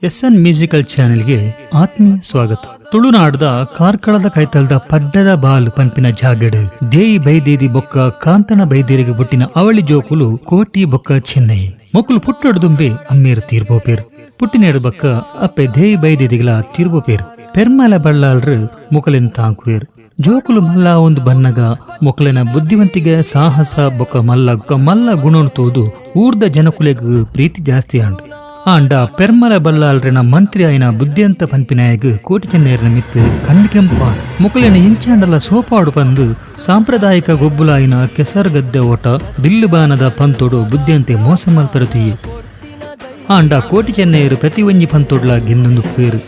SN musical ಚಾನೆಲ್ಗೆ ಆತ್ಮೀಯ ಸ್ವಾಗತ. ತುಳುನಾಡದ ಕಾರ್ಕಳದ ಕೈತಲ್ದ ಪಡ್ಡದ ಬಾಲು ಪಂಪಿನ ಜಾಗಡ್ ದೇಯಿ ಬೈದೇದಿ ಬೊಕ್ಕ ಕಾಂತನ ಬೈದೇರಿಗೆ ಬುಟ್ಟಿನ ಅವಳಿ ಜೋಕುಲು ಕೋಟಿ ಬೊಕ್ಕ ಚೆನ್ನೈ ಮೊಕ್ಕಲು ಪುಟ್ಟೊಡ್ದುಂಬೆ ಅಮ್ಮೇರು ತೀರ್ಬೋಪೇರು ಪುಟ್ಟಿನೇಡು ಬೊಕ್ಕ ಅಪ್ಪೆ ದೇಯಿ ಬೈದೇದಿಗಳ ತೀರ್ಬೋಪೇರು ಪೆರ್ಮಲ ಬಳ್ಳಾಲ್ರು ಮುಕಲೆನ ತಾಂಕುವೇರು ಜೋಕುಲು ಮಲ್ಲ ಒಂದು ಬನ್ನಗ ಮೊಕಲೆನ ಬುದ್ಧಿವಂತಿಗೆ ಸಾಹಸ ಬೊಕ್ಕ ಮಲ್ಲ ಗುಣನು ತೋದು ಊರ್ದ ಜನಕುಲೆಗ್ ಪ್ರೀತಿ ಜಾಸ್ತಿ ಆಂಡ ಪೆರ್ಮಲ ಬಲ್ಲಾಲ್ರೆನ ಮಂತ್ರಿ ಆಯ್ನ ಬುದ್ಧಿಯಂತ ಪನ್ಪಿನಾಯಗ್ ಕೋಟಿ ಚೆನ್ನೇರಿನ ಮಿತ್ ಕಂಡ್ಕೆಂಪಾಡ್ ಮುಕಲಿನ ಇಂಚಾಂಡಲ ಸೋಪಾಡು ಬಂದು ಸಾಂಪ್ರದಾಯಿಕ ಗೊಬ್ಬುಲಾಯಿನ ಕೆಸರ್ ಗದ್ದೆ ಓಟ ಬಿಲ್ಲು ಬಾನದ ಪಂತೋಡು ಬುದ್ಧಿಯಂತೆ ಮೋಸ ಮಲ್ಪರುತಿಯೇ ಆಂಡ ಕೋಟಿ ಚೆನ್ನೇರು ಪ್ರತಿ ಒಂಜಿ ಪಂತೋಡ್ಲ ಗೆನ್ನೊಂದು ಪೇರು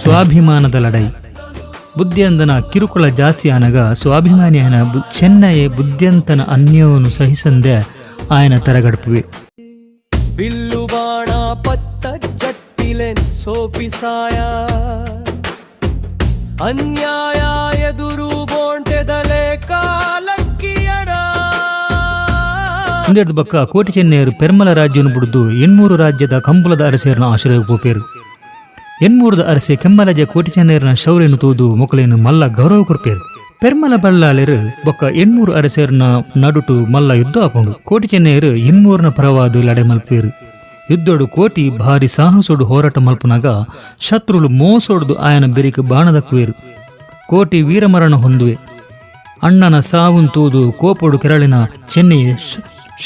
ಸ್ವಾಭಿಮಾನದ ಲಡೈ ಬುದ್ಧಿಯಂದನ ಕಿರುಕುಳ ಜಾಸ್ತಿ ಆನಗ ಸ್ವಾಭಿಮಾನಿ ಆಯನ ಚೆನ್ನಯೇ ಬುದ್ಧಿಯಂತನ ಅನ್ಯೋನು ಸಹಿಸಂದೆ ಆಯನ ತರಗಡುಪುವೆ ಬಿಲ್ಲು ಬಾಣ ಪತ್ತ ಜಟ್ಟಿಲೆನ್ ಸೋಪಿಸಾಯ ಅನ್ಯಾಯ ಎದುರು ಬೋಂಟೆದಲೆ ಕಾಲಕ್ಕಿಯಡ ಇಂದೆರ್ದು ಬಕ್ಕ ಕೋಟಿ ಚೆನ್ನೇರು ಪೆರ್ಮಲ ರಾಜ್ಯವನ್ನು ಬಿಡುದು ಎಣ್ಮೂರು ರಾಜ್ಯದ ಕಂಬುಲದ ಅರಸೇರನ ಆಶ್ರಯ ಪೋಪೇರು ಎಣ್ಮೂರದ ಅರಸೆ ಕೆಮ್ಮಲಜ ಕೋಟಿ ಚೆನ್ನೇರನ ಶೌರ್ಯನು ತೂದು ಮೊಕಲೇನು ಮಲ್ಲ ಗೌರವ ಕೊರ್ಪೇರು ಪೆರ್ಮಲ ಬಳ್ಳಾಲೆರು ಬೊಕ್ಕ ಎಣ್ಮೂರು ಅರಸೇರ್ನ ನಡುಟು ಮಲ್ಲ ಯುದ್ಧ ಹಾಕೊಂಡು ಕೋಟಿ ಚೆನ್ನೇರು ಎಣ್ಮೂರನ ಪರವಾದು ಲಡೆ ಮಲ್ಪೇರು ಯುದ್ಧೋಡು ಕೋಟಿ ಭಾರಿ ಸಾಹಸೋಡು ಹೋರಾಟ ಮಲ್ಪನಾಗ ಶತ್ರುಲು ಮೋಸೋಡ್ದು ಆಯನ ಬೆರಿಕ ಬಾಣದಕ್ಕುವೇರು ಕೋಟಿ ವೀರಮರಣ ಹೊಂದುವೆ ಅಣ್ಣನ ಸಾವುನ್ ತೂದು ಕೋಪೋಡು ಕೆರಳಿನ ಚೆನ್ನೈ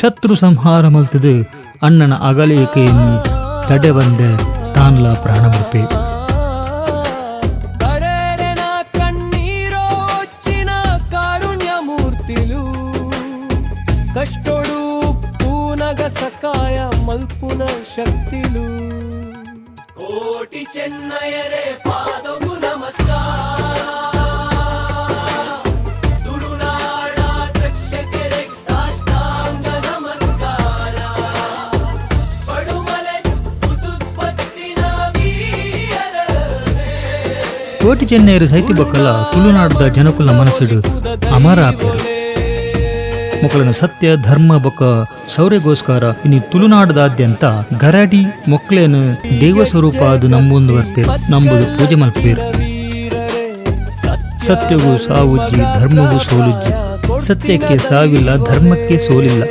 ಶತ್ರು ಸಂಹಾರ ಮಲ್ತದು ಅಣ್ಣನ ಅಗಲಿಕೆಯನ್ನು ತಡೆ ಬಂದೆ ತಾನ್ಲ ಪ್ರಾಣ ಮಲ್ಪೆ ಕಷ್ಟೋಡು ಪೂನಗ ಸಕಾಯ ಮಲ್ಪುನ ಶಕ್ತಿಲು ಕೋಟಿ ಚೆನ್ನಯರೇ ಪಾದವು ನಮಸ್ಕಾರ ತುಳುನಾಡ ರಕ್ಷಕರೇ ಸಾಷ್ಟಾಂಗ ನಮಸ್ಕಾರ ಪಡುಮಲೆ ಉದುತ್ಪತ್ತಿನ ವೀರರೇ ಕೋಟಿ ಚೆನ್ನೇರು ಸೈತಿ ಬೊಕ್ಕಲ ತುಳುನಾಡದ ಜನಕುಲ ಮನಸ್ಸಿಡು ಅಮರ ಆಪೇರು ಮೊಕಲನ ಸತ್ಯ ಧರ್ಮ ಬೊಕ್ಕ ಶೌರ್ಯಗೋಸ್ಕರ ಇನಿ ತುಳುನಾಡದಾದ್ಯಂತ ಗರಡಿ ಮೊಕ್ಲೇನು ದೇವ ಸ್ವರೂಪ ಅದು ನಂಬೊಂದು ಬರ್ಪೇರು ನಂಬುದು ಪೂಜೆ ಮಲ್ಪೇರು ಸತ್ಯಗೂ ಸಾವುಜ್ಜಿ ಧರ್ಮಗೂ ಸೋಲುಜ್ಜಿ ಸತ್ಯಕ್ಕೆ ಸಾವಿಲ್ಲ ಧರ್ಮಕ್ಕೆ ಸೋಲಿಲ್ಲ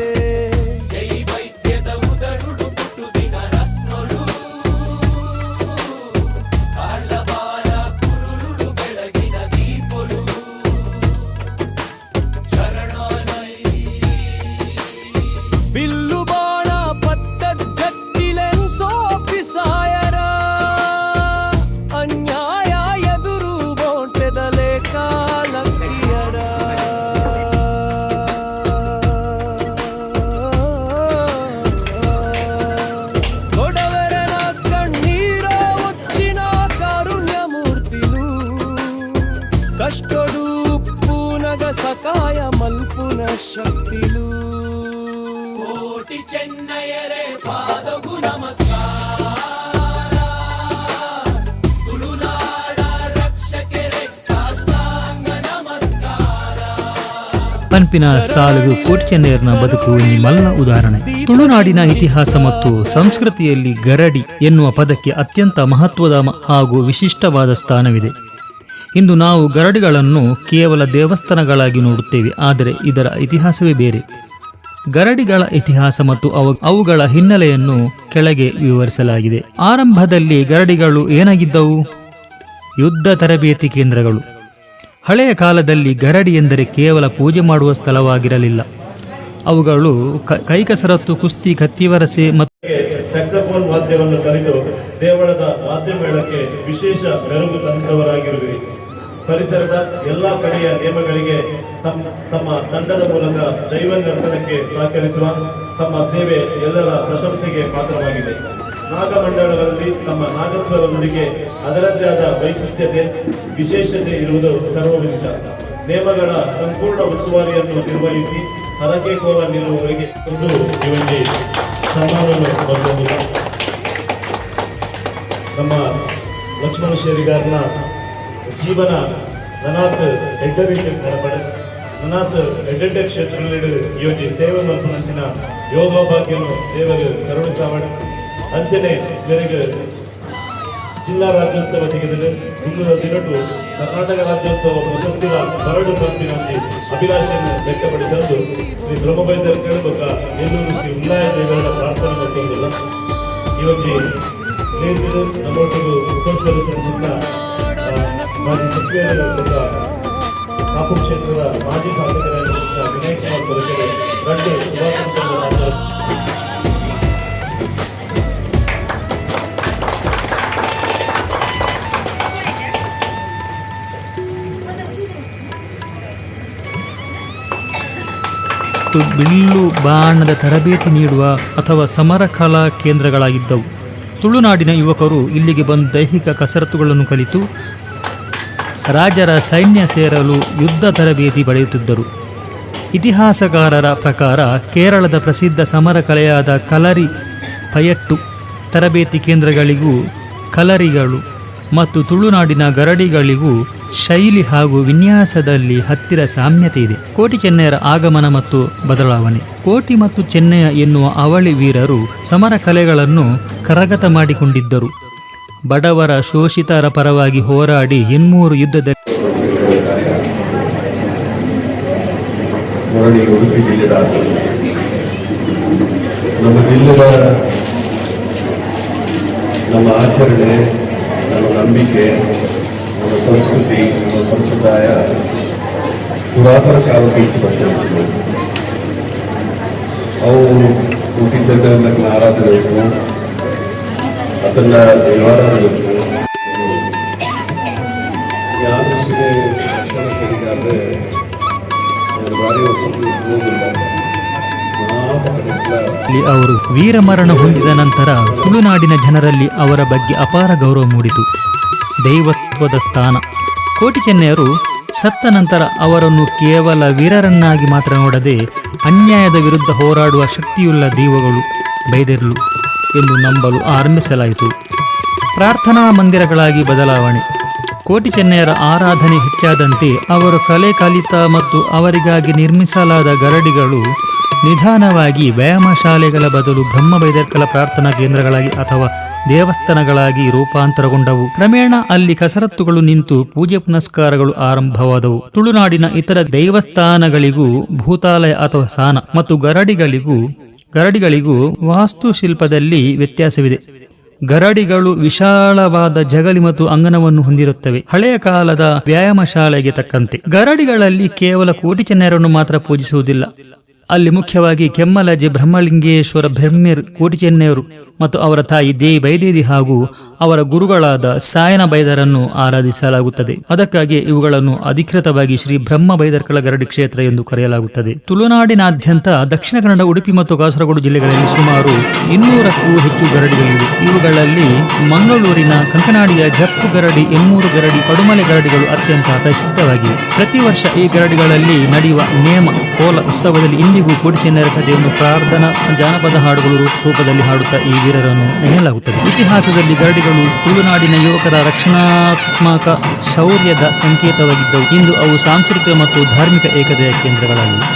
ಬಿಲ್ಲು ಬಾಣ ಪತ್ತ ಜಟ್ಟಿಲೆನ್ ಸೋಪಿಸಾಯರ ಅನ್ಯಾಯ ಎದುರು ಬೋಂಟೆದಲೆ ಕಾಲಕ್ಕಿಯರ ಕೊಡವರನ ಕಣ್ಣೀರ ಉಚ್ಚಿನ ಕಾರುಣ್ಯ ಮೂರ್ತಿಲು ಕಷ್ಟೊಡು ಪೂನಗ ಸಕಾಯ ಮಲ್ಪುನ ಶಕ್ತಿಲು ಕೋಟಿ ಚೆನ್ನಯರೇ ಪಾದವು ನಮಸ್ಕಾರ ತುಳುನಾಡ ರಕ್ಷಕರೇ ಸಾಷ್ಟಾಂಗ ನಮಸ್ಕಾರ ಪನ್ಪಿನ ಸಾಲುಗು ಕೋಟಿ ಚೆನ್ನೇರನ ಬದುಕು ಒಂದು ಮಲ್ಲ ಉದಾಹರಣೆ. ತುಳುನಾಡಿನ ಇತಿಹಾಸ ಮತ್ತು ಸಂಸ್ಕೃತಿಯಲ್ಲಿ ಗರಡಿ ಎನ್ನುವ ಪದಕ್ಕೆ ಅತ್ಯಂತ ಮಹತ್ವದ ಹಾಗೂ ವಿಶಿಷ್ಟವಾದ ಸ್ಥಾನವಿದೆ. ಇಂದು ನಾವು ಗರಡಿಗಳನ್ನು ಕೇವಲ ದೇವಸ್ಥಾನಗಳಾಗಿ ನೋಡುತ್ತೇವೆ, ಆದರೆ ಇದರ ಇತಿಹಾಸವೇ ಬೇರೆ. ಗರಡಿಗಳ ಇತಿಹಾಸ ಮತ್ತು ಅವುಗಳ ಹಿನ್ನೆಲೆಯನ್ನು ಕೆಳಗೆ ವಿವರಿಸಲಾಗಿದೆ. ಆರಂಭದಲ್ಲಿ ಗರಡಿಗಳು ಏನಾಗಿದ್ದವು? ಯುದ್ಧ ತರಬೇತಿ ಕೇಂದ್ರಗಳು. ಹಳೆಯ ಕಾಲದಲ್ಲಿ ಗರಡಿ ಎಂದರೆ ಕೇವಲ ಪೂಜೆ ಮಾಡುವ ಸ್ಥಳವಾಗಿರಲಿಲ್ಲ. ಅವುಗಳು ಕೈಕಸರತ್ತು, ಕುಸ್ತಿ, ಕತ್ತಿವರಸೆ ಮತ್ತು ಸ್ಯಾಕ್ಸೋಫೋನ್ ವಾದ್ಯವನ್ನು ಕಲಿತು ದೇವಳದ ವಾದ್ಯ ಮೇಳಕ್ಕೆ ವಿಶೇಷ ಮೆರುಗು ತಂದವರಾಗಿರುವಿರಿ. ಪರಿಸರದ ಎಲ್ಲ ಕಡೆಯ ನಿಯಮಗಳಿಗೆ ತಮ್ಮ ತಂಡದ ಮೂಲಕ ದೈವ ನರ್ತನಕ್ಕೆ ಸಹಕರಿಸುವ ತಮ್ಮ ಸೇವೆ ಎಲ್ಲರ ಪ್ರಶಂಸೆಗೆ ಪಾತ್ರವಾಗಿದೆ. ನಾಗಮಂಡಲಗಳಲ್ಲಿ ತಮ್ಮ ನಾಗಸ್ವರ ನುಡಿಗೆ ಅದರದ್ದೇ ಆದ ವೈಶಿಷ್ಟ್ಯತೆ, ವಿಶೇಷತೆ ಇರುವುದು ಸರ್ವವಿದಿತ. ನಿಯಮಗಳ ಸಂಪೂರ್ಣ ಉಸ್ತುವಾರಿಯನ್ನು ನಿರ್ವಹಿಸಿ ಹರಕೆ ಕೋಲ ನಿಲ್ಲುವವರಿಗೆ ಒಂದು ಇವರಿಗೆ ಸನ್ಮಾನವನ್ನು ಬರಬಹುದು. ನಮ್ಮ ಲಕ್ಷ್ಮಣ ಶೇರಿಗಾರನ ಜೀವನ ನನಾತ್ ಎಡ್ಡರಿಕೆ ಕಡಪಡ ನನಾತ್ ಎಡ್ಡೆಡ್ಡೆ ಕ್ಷೇತ್ರದಲ್ಲಿ ಇವತ್ತು ಸೇವೆ ಮಲ್ಪನಂಚಿನ ಯೋಗ ಭಾಗ್ಯನು ದೇವರು ಕರುಣಿಸಾವಡ ಅಂಚನೆ ಜನಗೆ ಜಿಲ್ಲಾ ರಾಜ್ಯೋತ್ಸವ ತೆಗೆದರೆ ಇಂದು ದಿನಟು ಕರ್ನಾಟಕ ರಾಜ್ಯೋತ್ಸವ ಪ್ರಶಸ್ತಿಗಳ ಬರಡು ಪಂಪಿನಲ್ಲಿ ಅಭಿಲಾಷೆಯನ್ನು ವ್ಯಕ್ತಪಡಿಸಲು ಶ್ರೀ ಬ್ರಹ್ಮವೈದ್ಯರ ಕೇಳಬೇಕ ಎಲ್ಲರೂ ಶ್ರೀ ಉಲ್ಲಾಯ ದೇವರ ಪ್ರಾರ್ಥನೆ ಮತ್ತೊಂದಿಲ್ಲ ಇವತ್ತು ಲೇಸಿರು ನಮ್ಮೊಟ್ಟಿಗೂ ಉಪಸ್ಥಿತರಿಸಿದ ಮಾಜಿ ಸಚಿವರು ಕಾಪು ಕ್ಷೇತ್ರದ ಮಾಜಿ ಶಾಸಕರಾಗಿದ್ದ ವಿನಯ್ ಕುಮಾರ್ ಕೊರಕೆರೆ ಗಂಡು ಶುಭಾಶಂಸರ ಬಿಲ್ಲು ಬಾಣದ ತರಬೇತಿ ನೀಡುವ ಅಥವಾ ಸಮರ ಕಲಾ ಕೇಂದ್ರಗಳಾಗಿದ್ದವು. ತುಳುನಾಡಿನ ಯುವಕರು ಇಲ್ಲಿಗೆ ಬಂದು ದೈಹಿಕ ಕಸರತ್ತುಗಳನ್ನು ಕಲಿತು ರಾಜರ ಸೈನ್ಯ ಸೇರಲು ಯುದ್ಧ ತರಬೇತಿ ಪಡೆಯುತ್ತಿದ್ದರು. ಇತಿಹಾಸಕಾರರ ಪ್ರಕಾರ ಕೇರಳದ ಪ್ರಸಿದ್ಧ ಸಮರ ಕಲೆಯಾದ ಕಲರಿ ಪಯಟ್ಟು ತರಬೇತಿ ಕೇಂದ್ರಗಳಿಗೂ ಕಲರಿಗಳು ಮತ್ತು ತುಳುನಾಡಿನ ಗರಡಿಗಳಿಗೂ ಶೈಲಿ ಹಾಗೂ ವಿನ್ಯಾಸದಲ್ಲಿ ಹತ್ತಿರ ಸಾಮ್ಯತೆ ಇದೆ. ಕೋಟಿ ಚೆನ್ನಯರ ಆಗಮನ ಮತ್ತು ಬದಲಾವಣೆ. ಕೋಟಿ ಮತ್ತು ಚೆನ್ನಯ ಎನ್ನುವ ಅವಳಿ ವೀರರು ಸಮರ ಕಲೆಗಳನ್ನು ಕರಗತ ಮಾಡಿಕೊಂಡಿದ್ದರು. ಬಡವರ ಶೋಷಿತರ ಪರವಾಗಿ ಹೋರಾಡಿ 800 ಯುದ್ಧದಲ್ಲಿ ಉಡುಪಿ ಜಿಲ್ಲೆದ ನಮ್ಮ ಜಿಲ್ಲೆಯ ನಮ್ಮ ಆಚರಣೆ, ನಮ್ಮ ನಂಬಿಕೆ, ನಮ್ಮ ಸಂಸ್ಕೃತಿ, ನಮ್ಮ ಸಂಪ್ರದಾಯ ಪುರಾತನ ಕಾಲಕ್ಕೆ ಇಷ್ಟು ಬರ್ತದೆ. ಅವು ಕೋಟಿ ಚಂದ್ರನ ಆರಾಧನೆ ಬೇಕು, ಅದನ್ನ ನಿವಾರಣಬೇಕು. ಯಾವ ದೃಷ್ಟಿಗೆ ಸರಿಗಾದ್ರೆ ಬಾರಿ ಹೋಗಿಲ್ಲ. ಅವರು ವೀರಮರಣ ಹೊಂದಿದ ನಂತರ ತುಳುನಾಡಿನ ಜನರಲ್ಲಿ ಅವರ ಬಗ್ಗೆ ಅಪಾರ ಗೌರವ ಮೂಡಿತು. ದೈವತ್ವದ ಸ್ಥಾನ. ಕೋಟಿ ಚೆನ್ನಯರು ಸತ್ತ ನಂತರ ಅವರನ್ನು ಕೇವಲ ವೀರರನ್ನಾಗಿ ಮಾತ್ರ ನೋಡದೆ ಅನ್ಯಾಯದ ವಿರುದ್ಧ ಹೋರಾಡುವ ಶಕ್ತಿಯುಳ್ಳ ದೈವಗಳು ಬೈದೆರ್ಲು ಎಂದು ನಂಬಲು ಆರಂಭಿಸಲಾಯಿತು. ಪ್ರಾರ್ಥನಾ ಮಂದಿರಗಳಾಗಿ ಬದಲಾವಣೆ. ಕೋಟಿ ಚೆನ್ನಯರ ಆರಾಧನೆ ಹೆಚ್ಚಾದಂತೆ ಅವರು ಕಲೆ ಕಲಿತ ಮತ್ತು ಅವರಿಗಾಗಿ ನಿರ್ಮಿಸಲಾದ ಗರಡಿಗಳು ನಿಧಾನವಾಗಿ ವ್ಯಾಯಾಮ ಶಾಲೆಗಳ ಬದಲು ಬ್ರಹ್ಮವೈದ್ಯಕಲ ಪ್ರಾರ್ಥನಾ ಕೇಂದ್ರಗಳಾಗಿ ಅಥವಾ ದೇವಸ್ಥಾನಗಳಾಗಿ ರೂಪಾಂತರಗೊಂಡವು. ಕ್ರಮೇಣ ಅಲ್ಲಿ ಕಸರತ್ತುಗಳು ನಿಂತು ಪೂಜೆ ಪುನಸ್ಕಾರಗಳು ಆರಂಭವಾದವು. ತುಳುನಾಡಿನ ಇತರ ದೇವಸ್ಥಾನಗಳಿಗೂ ಭೂತಾಲಯ ಅಥವಾ ಸಾನ ಮತ್ತು ಗರಡಿಗಳಿಗೂ ವಾಸ್ತುಶಿಲ್ಪದಲ್ಲಿ ವ್ಯತ್ಯಾಸವಿದೆ. ಗರಡಿಗಳು ವಿಶಾಲವಾದ ಜಗಲಿ ಮತ್ತು ಅಂಗನವನ್ನು ಹೊಂದಿರುತ್ತವೆ. ಹಳೆಯ ಕಾಲದ ವ್ಯಾಯಾಮ ಶಾಲೆಗೆ ತಕ್ಕಂತೆ. ಗರಡಿಗಳಲ್ಲಿ ಕೇವಲ ಕೋಟಿ ಚೆನ್ನಯರನ್ನು ಮಾತ್ರ ಪೂಜಿಸುವುದಿಲ್ಲ. ಅಲ್ಲಿ ಮುಖ್ಯವಾಗಿ ಕೆಮ್ಮಲಜೆ ಬ್ರಹ್ಮಲಿಂಗೇಶ್ವರ ಬ್ರಹ್ಮಿರ್ ಕೋಟಿ ಚೆನ್ನಯರು ಮತ್ತು ಅವರ ತಾಯಿ ದೇವಿ ಬೈದೇದಿ ಹಾಗೂ ಅವರ ಗುರುಗಳಾದ ಸಾಯನ ಬೈದರನ್ನು ಆರಾಧಿಸಲಾಗುತ್ತದೆ. ಅದಕ್ಕಾಗಿ ಇವುಗಳನ್ನು ಅಧಿಕೃತವಾಗಿ ಶ್ರೀ ಬ್ರಹ್ಮ ಬೈದರ್ಕಳ ಗರಡಿ ಕ್ಷೇತ್ರ ಎಂದು ಕರೆಯಲಾಗುತ್ತದೆ. ತುಳುನಾಡಿನಾದ್ಯಂತ ದಕ್ಷಿಣ ಕನ್ನಡ, ಉಡುಪಿ ಮತ್ತು ಕಾಸರಗೋಡು ಜಿಲ್ಲೆಗಳಲ್ಲಿ ಸುಮಾರು 200ಕ್ಕೂ ಹೆಚ್ಚು ಗರಡಿಗಳಿವೆ. ಇವುಗಳಲ್ಲಿ ಮಂಗಳೂರಿನ ಕಂಕನಾಡಿಯ ಜಪ್ಪು ಗರಡಿ, ಎಮ್ಮೂರು ಗರಡಿ, ಪಡುಮಲೆ ಗರಡಿಗಳು ಅತ್ಯಂತ ಪ್ರಸಿದ್ಧವಾಗಿವೆ. ಪ್ರತಿ ವರ್ಷ ಈ ಗರಡಿಗಳಲ್ಲಿ ನಡೆಯುವ ನೇಮ ಕೋಲ ಉತ್ಸವದಲ್ಲಿ ಇಂದಿಗೂ ಕೋಟಿ ಚೆನ್ನಯರ ಕಥೆಯನ್ನು ಪ್ರಾರ್ಥನಾ ಜಾನಪದ ಹಾಡುಗಳು ರೂಪದಲ್ಲಿ ಹಾಡುತ್ತಾ ಈ ವೀರರನ್ನು ನೆನೆಯಲಾಗುತ್ತದೆ. ಇತಿಹಾಸದಲ್ಲಿ ಗರಡಿಗಳು ತುಳುನಾಡಿನ ಯುವಕರ ರಕ್ಷಣಾತ್ಮಕ ಶೌರ್ಯದ ಸಂಕೇತವಾಗಿದ್ದವು. ಇಂದು ಅವು ಸಾಂಸ್ಕೃತಿಕ ಮತ್ತು ಧಾರ್ಮಿಕ ಏಕತೆಯ ಕೇಂದ್ರಗಳಾಗಿವೆ.